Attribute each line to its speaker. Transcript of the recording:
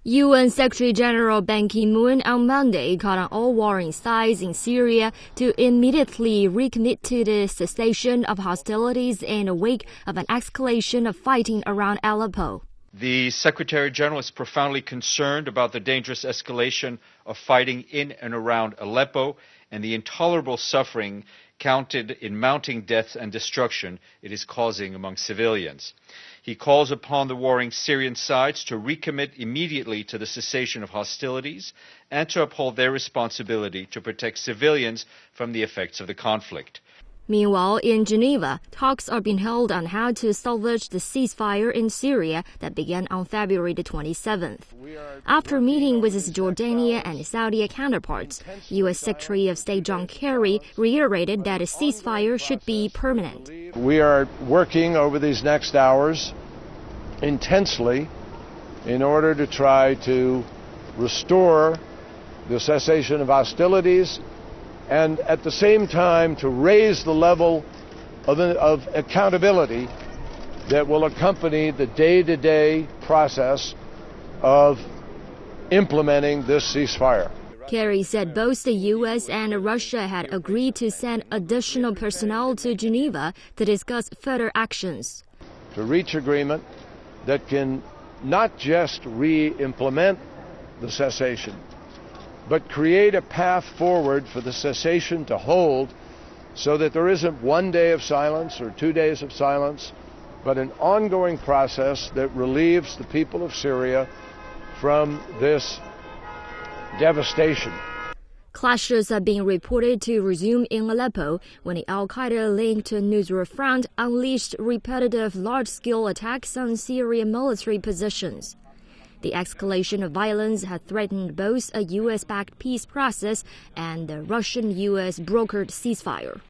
Speaker 1: UN Secretary-General Ban Ki-moon on Monday called on all warring sides in Syria to immediately recommit to the cessation of hostilities in the wake of an escalation of fighting around Aleppo.
Speaker 2: The Secretary-General is profoundly concerned about the dangerous escalation of fighting in and around Aleppo and the intolerable suffering counted in mounting death and destruction it is causing among civilians. He calls upon the warring Syrian sides to recommit immediately to the cessation of hostilities and to uphold their responsibility to protect civilians from the effects of the conflict.
Speaker 1: Meanwhile, in Geneva, talks are being held on how to salvage the ceasefire in Syria that began on February the 27th. After meeting with his Jordanian and Saudi counterparts, U.S. Secretary of State John Kerry reiterated that a ceasefire should be permanent.
Speaker 3: We are working over these next hours intensely in order to try to restore the cessation of hostilities and at the same time to raise the level of accountability that will accompany the day-to-day process of implementing this ceasefire.
Speaker 1: Kerry said both the U.S. and Russia had agreed to send additional personnel to Geneva to discuss further actions.
Speaker 3: To reach agreement that can not just re-implement the cessation, but create a path forward for the cessation to hold so that there isn't 1 day of silence or 2 days of silence, but an ongoing process that relieves the people of Syria from this devastation.
Speaker 1: Clashes are being reported to resume in Aleppo when the al-Qaeda-linked Nusra Front unleashed repetitive large-scale attacks on Syrian military positions. The escalation of violence had threatened both a U.S.-backed peace process and the Russian-U.S. brokered ceasefire.